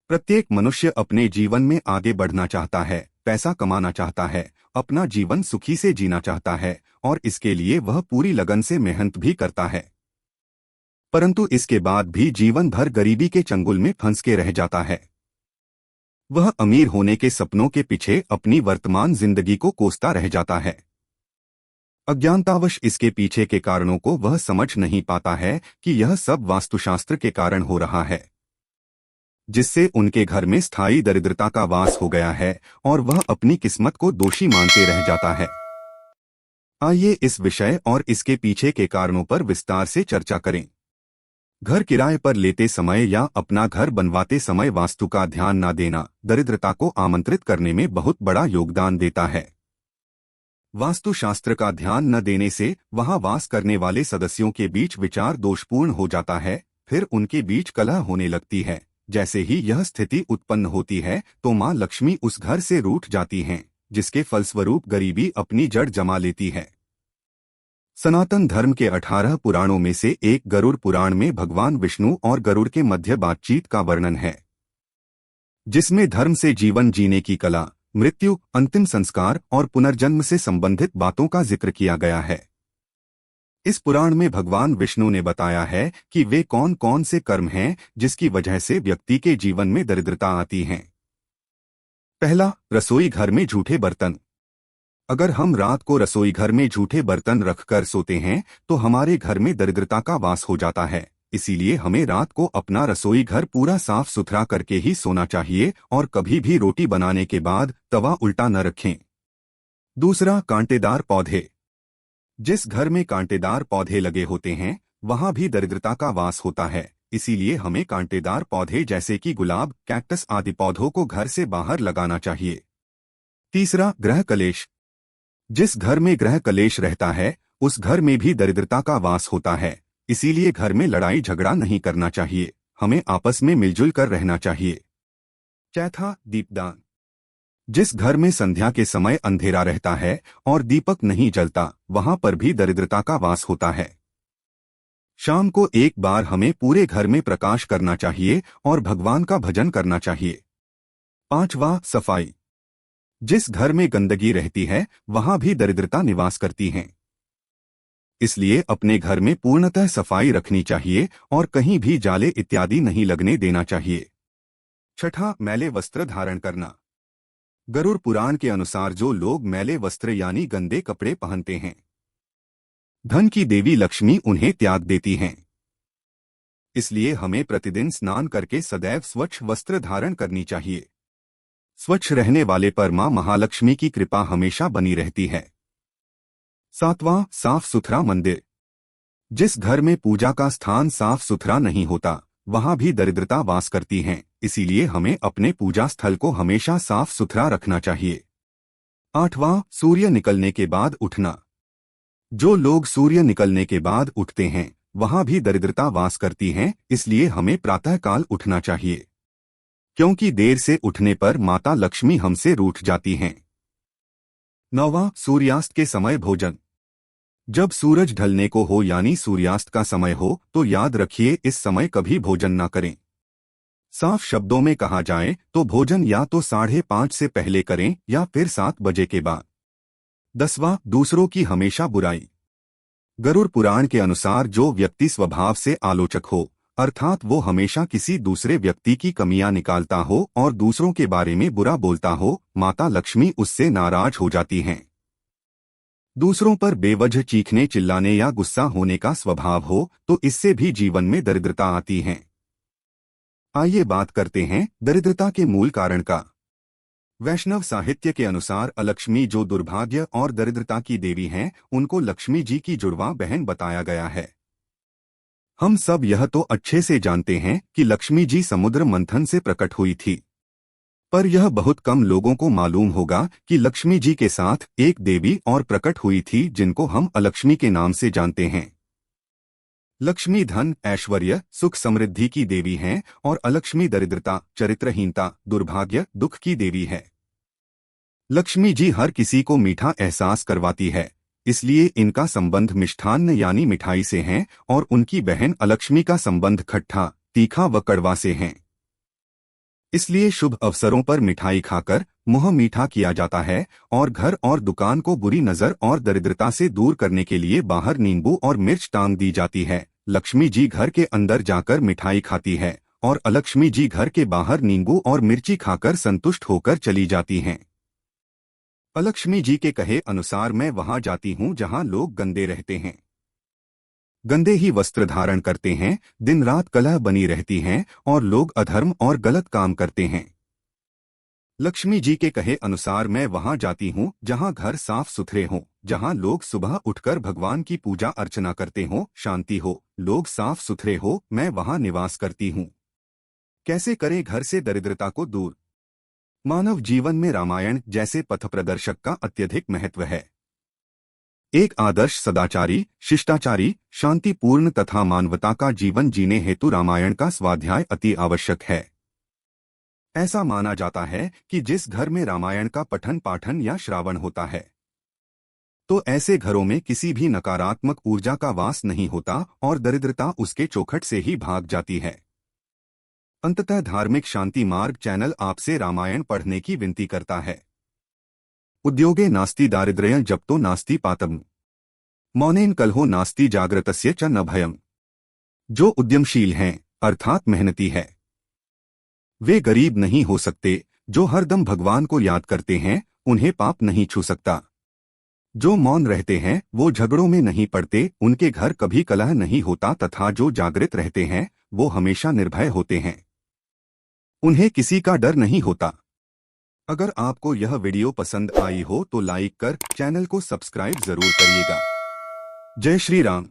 प्रत्येक मनुष्य अपने जीवन में आगे बढ़ना चाहता है, पैसा कमाना चाहता है, अपना जीवन सुखी से जीना चाहता है और इसके लिए वह पूरी लगन से मेहनत भी करता है। परंतु इसके बाद भी जीवन भर गरीबी के चंगुल में फंस के रह जाता है। वह अमीर होने के सपनों के पीछे अपनी वर्तमान जिंदगी को कोसता रह जाता है। अज्ञानतावश इसके पीछे के कारणों को वह समझ नहीं पाता है कि यह सब वास्तुशास्त्र के कारण हो रहा है, जिससे उनके घर में स्थायी दरिद्रता का वास हो गया है और वह अपनी किस्मत को दोषी मानते रह जाता है। आइए इस विषय और इसके पीछे के कारणों पर विस्तार से चर्चा करें। घर किराए पर लेते समय या अपना घर बनवाते समय वास्तु का ध्यान न देना दरिद्रता को आमंत्रित करने में बहुत बड़ा योगदान देता है। वास्तुशास्त्र का ध्यान न देने से वहां वास करने वाले सदस्यों के बीच विचार दोषपूर्ण हो जाता है, फिर उनके बीच कलह होने लगती है। जैसे ही यह स्थिति उत्पन्न होती है तो मां लक्ष्मी उस घर से रूठ जाती हैं, जिसके फलस्वरूप गरीबी अपनी जड़ जमा लेती है। सनातन धर्म के 18 पुराणों में से एक गरुड़ पुराण में भगवान विष्णु और गरुड़ के मध्य बातचीत का वर्णन है, जिसमें धर्म से जीवन जीने की कला, मृत्यु, अंतिम संस्कार और पुनर्जन्म से संबंधित बातों का जिक्र किया गया है। इस पुराण में भगवान विष्णु ने बताया है कि वे कौन कौन से कर्म हैं जिसकी वजह से व्यक्ति के जीवन में दरिद्रता आती है। पहला, रसोई घर में झूठे बर्तन। अगर हम रात को रसोई घर में झूठे बर्तन रखकर सोते हैं तो हमारे घर में दरिद्रता का वास हो जाता है। इसीलिए हमें रात को अपना रसोई घर पूरा साफ सुथरा करके ही सोना चाहिए और कभी भी रोटी बनाने के बाद तवा उल्टा न रखें। दूसरा, कांटेदार पौधे। जिस घर में कांटेदार पौधे लगे होते हैं वहां भी दरिद्रता का वास होता है। इसीलिए हमें कांटेदार पौधे जैसे कि गुलाब, कैक्टस आदि पौधों को घर से बाहर लगाना चाहिए। तीसरा, ग्रह कलेश। जिस घर में ग्रह कलेश रहता है उस घर में भी दरिद्रता का वास होता है। इसीलिए घर में लड़ाई झगड़ा नहीं करना चाहिए, हमें आपस में मिलजुल कर रहना चाहिए। चौथा, दीपदान। जिस घर में संध्या के समय अंधेरा रहता है और दीपक नहीं जलता वहां पर भी दरिद्रता का वास होता है। शाम को एक बार हमें पूरे घर में प्रकाश करना चाहिए और भगवान का भजन करना चाहिए। पांचवा, सफाई। जिस घर में गंदगी रहती है वहां भी दरिद्रता निवास करती है। इसलिए अपने घर में पूर्णतः सफाई रखनी चाहिए और कहीं भी जाले इत्यादि नहीं लगने देना चाहिए। छठा, मैले वस्त्र धारण करना। गरुड़ पुराण के अनुसार जो लोग मैले वस्त्र यानी गंदे कपड़े पहनते हैं, धन की देवी लक्ष्मी उन्हें त्याग देती हैं। इसलिए हमें प्रतिदिन स्नान करके सदैव स्वच्छ वस्त्र धारण करनी चाहिए। स्वच्छ रहने वाले पर मां महालक्ष्मी की कृपा हमेशा बनी रहती है। सातवां, साफ सुथरा मंदिर। जिस घर में पूजा का स्थान साफ सुथरा नहीं होता वहां भी दरिद्रता वास करती है। इसीलिए हमें अपने पूजा स्थल को हमेशा साफ सुथरा रखना चाहिए। आठवां, सूर्य निकलने के बाद उठना। जो लोग सूर्य निकलने के बाद उठते हैं वहां भी दरिद्रता वास करती है। इसलिए हमें प्रातःकाल उठना चाहिए, क्योंकि देर से उठने पर माता लक्ष्मी हमसे रूठ जाती हैं। नौवां, सूर्यास्त के समय भोजन। जब सूरज ढलने को हो यानी सूर्यास्त का समय हो तो याद रखिए इस समय कभी भोजन न करें। साफ शब्दों में कहा जाए तो भोजन या तो 5:30 से पहले करें या फिर 7 बजे के बाद। 10वां, दूसरों की हमेशा बुराई। गरुड़ पुराण के अनुसार जो व्यक्ति स्वभाव से आलोचक हो, अर्थात वो हमेशा किसी दूसरे व्यक्ति की कमियां निकालता हो और दूसरों के बारे में बुरा बोलता हो, माता लक्ष्मी उससे नाराज हो जाती हैं। दूसरों पर बेवजह चीखने, चिल्लाने या गुस्सा होने का स्वभाव हो तो इससे भी जीवन में दरिद्रता आती है। आइए बात करते हैं दरिद्रता के मूल कारण का। वैष्णव साहित्य के अनुसार अलक्ष्मी जो दुर्भाग्य और दरिद्रता की देवी हैं, उनको लक्ष्मी जी की जुड़वा बहन बताया गया है। हम सब यह तो अच्छे से जानते हैं कि लक्ष्मी जी समुद्र मंथन से प्रकट हुई थी, पर यह बहुत कम लोगों को मालूम होगा कि लक्ष्मी जी के साथ एक देवी और प्रकट हुई थी जिनको हम अलक्ष्मी के नाम से जानते हैं। लक्ष्मी धन, ऐश्वर्य, सुख समृद्धि की देवी हैं और अलक्ष्मी दरिद्रता, चरित्रहीनता, दुर्भाग्य, दुख की देवी है। लक्ष्मी जी हर किसी को मीठा एहसास करवाती है, इसलिए इनका संबंध मिष्ठान्न यानी मिठाई से है और उनकी बहन अलक्ष्मी का संबंध खट्टा, तीखा व कड़वा से है। इसलिए शुभ अवसरों पर मिठाई खाकर मुंह मीठा किया जाता है और घर और दुकान को बुरी नजर और दरिद्रता से दूर करने के लिए बाहर नींबू और मिर्च टांग दी जाती है। लक्ष्मी जी घर के अंदर जाकर मिठाई खाती है और अलक्ष्मी जी घर के बाहर नींबू और मिर्ची खाकर संतुष्ट होकर चली जाती हैं। अलक्ष्मी जी के कहे अनुसार मैं वहां जाती हूं जहां लोग गंदे रहते हैं, गंदे ही वस्त्र धारण करते हैं, दिन रात कलह बनी रहती हैं और लोग अधर्म और गलत काम करते हैं। लक्ष्मी जी के कहे अनुसार मैं वहां जाती हूं जहां घर साफ सुथरे हों, जहां लोग सुबह उठकर भगवान की पूजा अर्चना करते हों, शांति हो, लोग साफ सुथरे हो, मैं वहां निवास करती हूं। कैसे करें घर से दरिद्रता को दूर? मानव जीवन में रामायण जैसे पथ प्रदर्शक का अत्यधिक महत्व है। एक आदर्श सदाचारी, शिष्टाचारी, शांतिपूर्ण तथा मानवता का जीवन जीने हेतु रामायण का स्वाध्याय अति आवश्यक है। ऐसा माना जाता है कि जिस घर में रामायण का पठन पाठन या श्रावण होता है तो ऐसे घरों में किसी भी नकारात्मक ऊर्जा का वास नहीं होता और दरिद्रता उसके चौखट से ही भाग जाती है। अंततः धार्मिक शांति मार्ग चैनल आपसे रामायण पढ़ने की विनती करता है। उद्योगे नास्ति दारिद्र्यं जप्तो नास्ति पातम्, मौनेन कलहो नास्ति जागृतस्य च न भयम्। जो उद्यमशील हैं अर्थात मेहनती है वे गरीब नहीं हो सकते, जो हरदम भगवान को याद करते हैं उन्हें पाप नहीं छू सकता। जो मौन रहते हैं वो झगड़ों में नहीं पड़ते, उनके घर कभी कलह नहीं होता तथा जो जागृत रहते हैं वो हमेशा निर्भय होते हैं, उन्हें किसी का डर नहीं होता। अगर आपको यह वीडियो पसंद आई हो तो लाइक कर चैनल को सब्सक्राइब जरूर करिएगा। जय श्री राम।